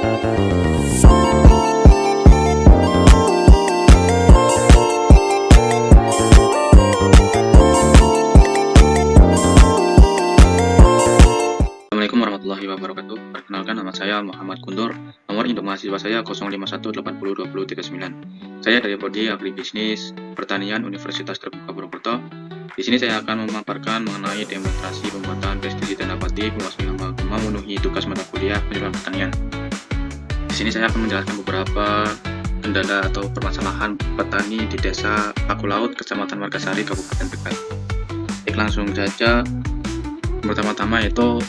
Assalamualaikum warahmatullahi wabarakatuh. Perkenalkan, nama saya Muhammad Guntur. Nomor induk mahasiswa saya 051802039. Saya dari Prodi Agribisnis Pertanian Universitas Terbuka Purwokerto. Di sini saya akan memaparkan mengenai demonstrasi pembuatan pestisida nabati pemasmi hama memenuhi tugas mata kuliah penjualan pertanian. Di sini saya akan menjelaskan beberapa kendala atau permasalahan petani di Desa Paku Laut, Kecamatan Margasari, Kabupaten Tegal. Langsung saja. Pertama-tama yaitu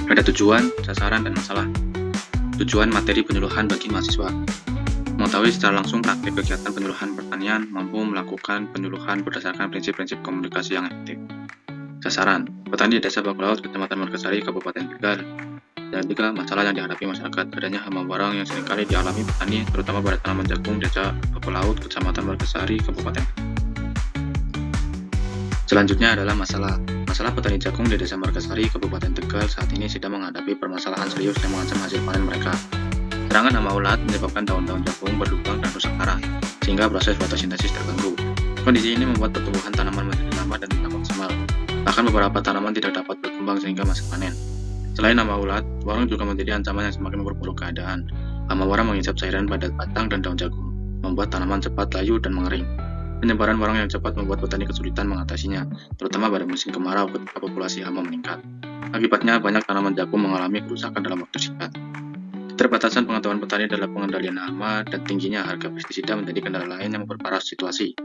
ada tujuan, sasaran, dan masalah. Tujuan materi penyuluhan bagi mahasiswa. Mengetahui secara langsung praktik kegiatan penyuluhan pertanian, mampu melakukan penyuluhan berdasarkan prinsip-prinsip komunikasi yang efektif. Sasaran, petani di Desa Paku Laut, Kecamatan Margasari, Kabupaten Tegal. Dan juga masalah yang dihadapi masyarakat, adanya hama warang yang seringkali dialami petani, terutama pada tanaman jagung Desa Paku Laut, Kecamatan Margasari, Kabupaten Tegal. Selanjutnya adalah masalah. Masalah petani jagung di Desa Margasari, Kabupaten Tegal saat ini sedang menghadapi permasalahan serius yang mengancam hasil panen mereka. Serangan hama ulat menyebabkan daun-daun jagung berlubang dan rusak parah, sehingga proses fotosintesis terganggu. Kondisi ini membuat pertumbuhan tanaman menjadi lambat dan tidak maksimal. Bahkan beberapa tanaman tidak dapat berkembang sehingga masih panen. Selain hama ulat, warang juga menjadi ancaman yang semakin memperburuk keadaan. Hama warang mengisap cairan pada batang dan daun jagung, membuat tanaman cepat layu dan mengering. Penyebaran warang yang cepat membuat petani kesulitan mengatasinya, terutama pada musim kemarau ketika populasi hama meningkat. Akibatnya, banyak tanaman jagung mengalami kerusakan dalam waktu singkat. Keterbatasan pengetahuan petani dalam pengendalian hama dan tingginya harga pestisida menjadi kendala lain yang memperparah situasi.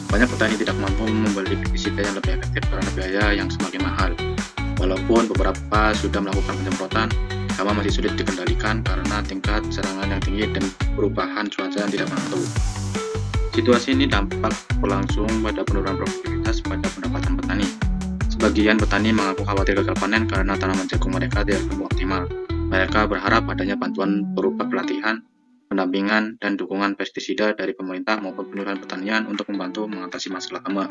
Banyak petani tidak mampu membeli pestisida yang lebih efektif karena biaya yang semakin mahal. Walaupun beberapa sudah melakukan penyemprotan, hama masih sulit dikendalikan karena tingkat serangan yang tinggi dan perubahan cuaca yang tidak menentu. Situasi ini dampak berlangsung pada penurunan produktivitas pada pendapatan petani. Sebagian petani mengaku khawatir gagal panen karena tanaman jagung mereka tidak tumbuh optimal. Mereka berharap adanya bantuan berupa pelatihan, pendampingan, dan dukungan pestisida dari pemerintah maupun penyuluhan pertanian untuk membantu mengatasi masalah hama.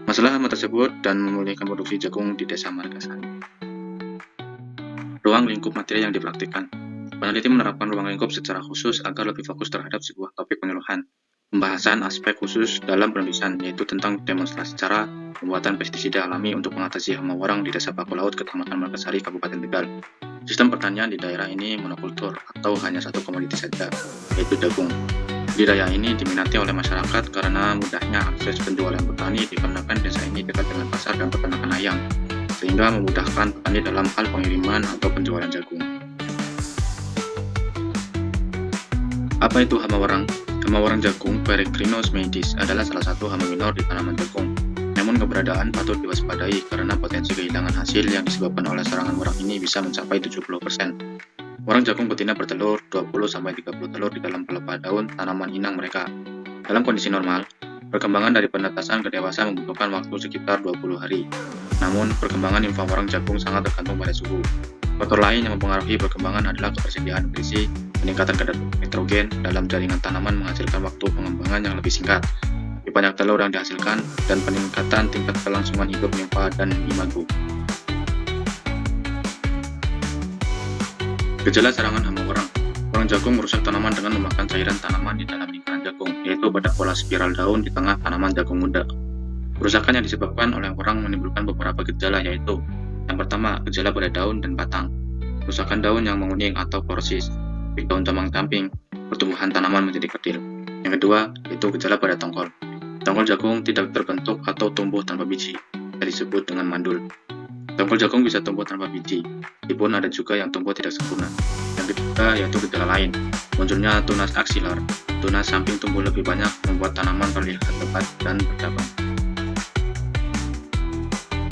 Masalah hama tersebut dan memulihkan produksi jagung di Desa Margasari. Ruang lingkup materi yang dipraktikkan. Peneliti menerapkan ruang lingkup secara khusus agar lebih fokus terhadap sebuah topik penyuluhan. Pembahasan aspek khusus dalam penulisan, yaitu tentang demonstrasi cara pembuatan pestisida alami untuk mengatasi hama warang di Desa Paku Laut, Kecamatan Margasari, Kabupaten Tegal. Sistem pertanian di daerah ini monokultur atau hanya satu komoditi saja, yaitu jagung. Budidaya ini diminati oleh masyarakat karena mudahnya akses penjualan petani dikarenakan desa ini dekat dengan pasar dan peternakan ayam, sehingga memudahkan petani dalam hal pengiriman atau penjualan jagung. Apa itu hama warang? Hama warang jagung, Peregrinus medis, adalah salah satu hama minor di tanaman jagung. Namun keberadaan patut diwaspadai karena potensi kehilangan hasil yang disebabkan oleh serangan warang ini bisa mencapai 70%. Warang jagung betina bertelur 20-30 telur di dalam pelepah daun tanaman inang mereka. Dalam kondisi normal, perkembangan dari penetasan ke dewasa membutuhkan waktu sekitar 20 hari. Namun, perkembangan nimfa warang jagung sangat tergantung pada suhu. Faktor lain yang mempengaruhi perkembangan adalah ketersediaan nutrisi, peningkatan kadar nitrogen dalam jaringan tanaman menghasilkan waktu pengembangan yang lebih singkat, lebih banyak telur yang dihasilkan, dan peningkatan tingkat kelangsungan hidup nimfa dan imago. Gejala serangan hama warang. Warang jagung merusak tanaman dengan memakan cairan tanaman di dalam lingkaran jagung, yaitu pada pola spiral daun di tengah tanaman jagung muda. Kerusakan yang disebabkan oleh warang menimbulkan beberapa gejala, yaitu yang pertama, gejala pada daun dan batang. Kerusakan daun yang menguning atau klorosis, daun camang-camping, pertumbuhan tanaman menjadi kerdil. Yang kedua, yaitu gejala pada tongkol. Tongkol jagung tidak terbentuk atau tumbuh tanpa biji, yang disebut dengan mandul. Tongkol jagung bisa tumbuh tanpa biji, meskipun ada juga yang tumbuh tidak sempurna. Yang ketiga, yaitu gejala lain, munculnya tunas aksilar. Tunas samping tumbuh lebih banyak, membuat tanaman terlihat lebat dan bercabang.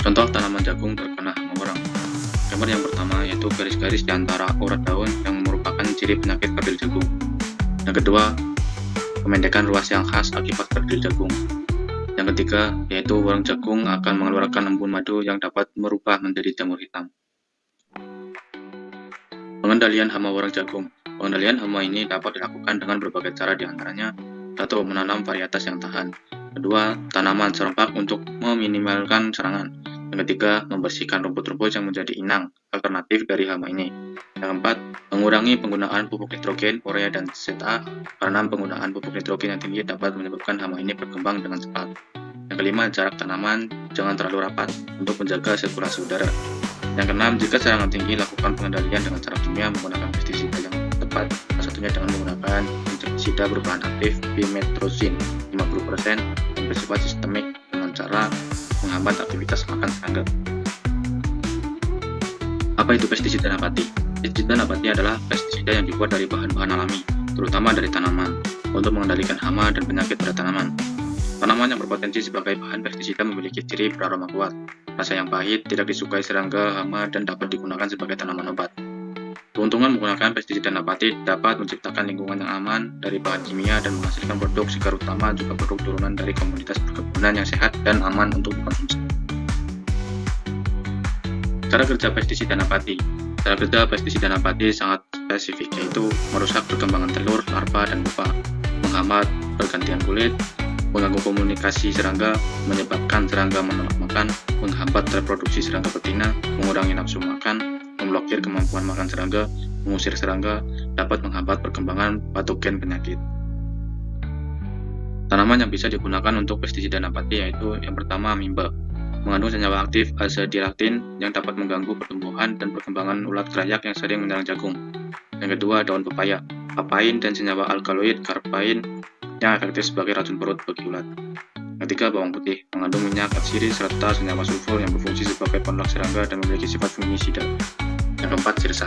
Contoh tanaman jagung terkena hama warang. Gambar yang pertama yaitu garis-garis di antara urat daun yang merupakan ciri penyakit kerdil jagung. Yang kedua, pemendekan ruas yang khas akibat kerdil jagung. Yang ketiga, yaitu warang jagung akan mengeluarkan embun madu yang dapat merubah menjadi jamur hitam. Pengendalian hama warang jagung. Pengendalian hama ini dapat dilakukan dengan berbagai cara, di antaranya: 1. Menanam varietas yang tahan. 2. Tanaman serempak untuk meminimalkan serangan. Yang ketiga, membersihkan rumput-rumput yang menjadi inang alternatif dari hama ini. Yang keempat, mengurangi penggunaan pupuk nitrogen, urea, dan ZA karena penggunaan pupuk nitrogen yang tinggi dapat menyebabkan hama ini berkembang dengan cepat. Yang kelima, jarak tanaman jangan terlalu rapat untuk menjaga sirkulasi udara. Yang keenam, jika serangan tinggi, lakukan pengendalian dengan cara kimia menggunakan pestisida yang tepat, salah satunya dengan menggunakan insektisida berbahan aktif pimetrozin 50% yang bersifat sistemik dengan cara menghambat aktivitas makan serangga. Apa itu pestisida nabati? Pestisida nabati adalah pestisida yang dibuat dari bahan-bahan alami, terutama dari tanaman, untuk mengendalikan hama dan penyakit pada tanaman. Tanaman yang berpotensi sebagai bahan pestisida memiliki ciri beraroma kuat, rasa yang pahit, tidak disukai serangga, hama, dan dapat digunakan sebagai tanaman obat. Keuntungan menggunakan pestisida nabati dapat menciptakan lingkungan yang aman dari bahan kimia dan menghasilkan produk segar utama juga produk turunan dari komunitas perkebunan yang sehat dan aman untuk dikonsumsi. Cara kerja pestisida nabati. Cara kerja pestisida nabati sangat spesifik, yaitu merusak perkembangan telur, larva, dan pupa, menghambat pergantian kulit, mengganggu komunikasi serangga, menyebabkan serangga menolak makan, menghambat reproduksi serangga betina, mengurangi nafsu makan, memblokir kemampuan makan serangga, mengusir serangga, dapat menghambat perkembangan patogen penyakit. Tanaman yang bisa digunakan untuk pestisida nabati yaitu yang pertama amimba, mengandung senyawa aktif azadirachtin yang dapat mengganggu pertumbuhan dan perkembangan ulat kerayak yang sering menyerang jagung. Yang kedua, daun pepaya, papain dan senyawa alkaloid karpain yang efektif sebagai racun perut bagi ulat. Ketiga, bawang putih, mengandung minyak atsiri serta senyawa sulfur yang berfungsi sebagai penolak serangga dan memiliki sifat fungisida. Yang keempat, sirsa.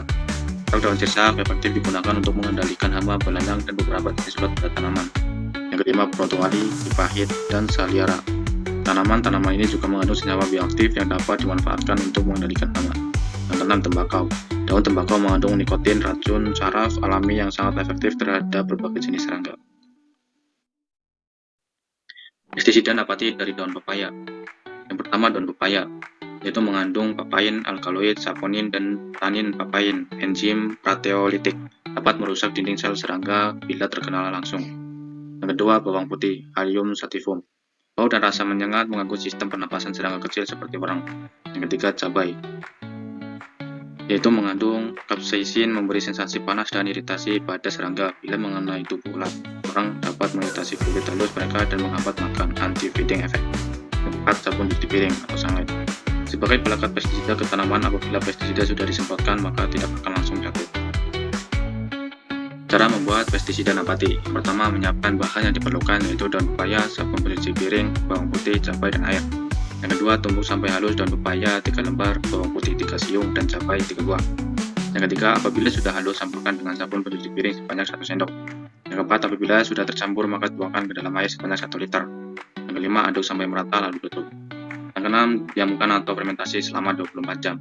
Daun sirsa efektif digunakan untuk mengendalikan hama, belalang, dan beberapa jenis ulat pada tanaman. Yang kelima, brontoali, pipahit, dan saliara. Tanaman-tanaman ini juga mengandung senyawa bioaktif yang dapat dimanfaatkan untuk mengendalikan hama. Yang keenam, tembakau. Daun tembakau mengandung nikotin, racun saraf alami yang sangat efektif terhadap berbagai jenis serangga. Pestisida nabati dari daun pepaya. Yang pertama, daun pepaya, yaitu mengandung papain, alkaloid, saponin, dan tanin papain, enzim proteolitik, dapat merusak dinding sel serangga bila terkena langsung. Yang kedua, bawang putih, Allium sativum. Bau dan rasa menyengat mengganggu sistem pernapasan serangga kecil seperti warang. Yang ketiga, cabai, yaitu mengandung capsaicin, memberi sensasi panas dan iritasi pada serangga bila mengenai tubuh ulat. Warang dapat mengiritasi kulit halus mereka dan menghambat makan, anti-feeding effect. Yang keempat, sabun cuci piring atau sunlight. Sebagai pelekat pestisida ke tanaman, apabila pestisida sudah disemprotkan maka tidak akan langsung jatuh. Cara membuat pestisida nabati. Pertama, menyiapkan bahan yang diperlukan yaitu daun pepaya, sabun pencuci piring, bawang putih, cabai, dan air. Yang kedua, tumbuk sampai halus daun pepaya 3 lembar, bawang putih 3 siung, dan cabai 3 buah. Yang ketiga, apabila sudah halus, campurkan dengan sabun pencuci piring sebanyak 1 sendok. Yang keempat, apabila sudah tercampur maka tuangkan ke dalam air sebanyak 1 liter. Yang kelima, aduk sampai merata lalu tutup. Yang keenam, diamkan atau fermentasi selama 24 jam.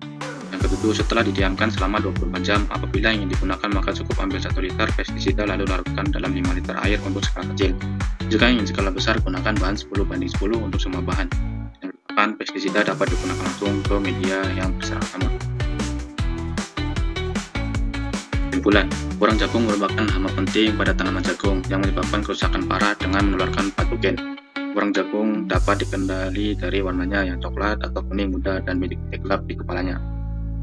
Yang ketujuh, setelah didiamkan selama 24 jam, apabila ingin digunakan maka cukup ambil 1 liter pestisida lalu larutkan dalam 5 liter air untuk skala kecil. Jika ingin skala besar, gunakan bahan 10:10 untuk semua bahan. Yang kedelapan, pestisida dapat digunakan langsung ke media yang berserang hama. Kesimpulan, kurang jagung merupakan hama penting pada tanaman jagung yang menyebabkan kerusakan parah dengan menularkan patogen. Kurang jagung dapat dikendali dari warnanya yang coklat atau kuning muda dan titik gelap di kepalanya.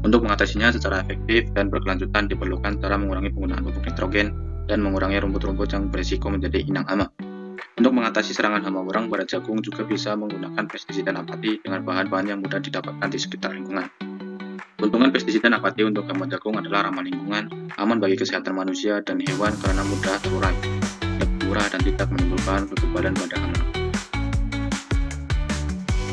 Untuk mengatasinya secara efektif dan berkelanjutan diperlukan cara mengurangi penggunaan pupuk nitrogen dan mengurangi rumput-rumput yang berisiko menjadi inang hama. Untuk mengatasi serangan hama warang pada jagung juga bisa menggunakan pestisida nabati dengan bahan-bahan yang mudah didapatkan di sekitar lingkungan. Keuntungan pestisida nabati untuk hama jagung adalah ramah lingkungan, aman bagi kesehatan manusia dan hewan karena mudah terurai, lebih murah dan tidak menimbulkan kekebalan pada hama.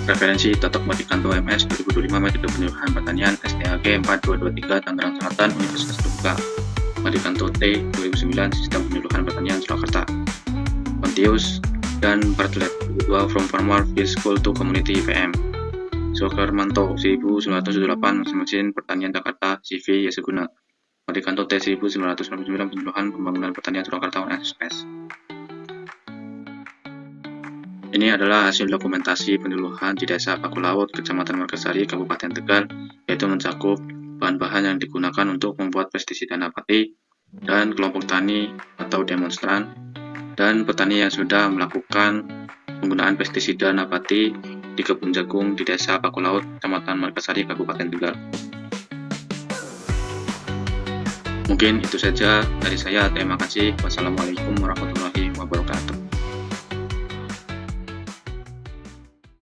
Referensi Totok Matikanto MS 2025 Metode Penyuluhan Pertanian STAG 4223 Tangerang Selatan Universitas Terbuka. Matikanto T 2009 Sistem Penyuluhan Pertanian Surakarta. Pontius dan Bartlett 2 From Farmer Field School to Community VM. Soekarmanto 1908 Mesin Pertanian Jakarta CV Yasuguna. Matikanto T 1999 Penyuluhan Pembangunan Pertanian Surakarta UNSPS. Ini adalah hasil dokumentasi penyuluhan di Desa Pakulaut, Kecamatan Margasari, Kabupaten Tegal, yaitu mencakup bahan-bahan yang digunakan untuk membuat pestisida nabati dan kelompok tani atau demonstran, dan petani yang sudah melakukan penggunaan pestisida nabati di kebun jagung di Desa Pakulaut, Kecamatan Margasari, Kabupaten Tegal. Mungkin itu saja dari saya. Terima kasih. Wassalamualaikum warahmatullahi wabarakatuh.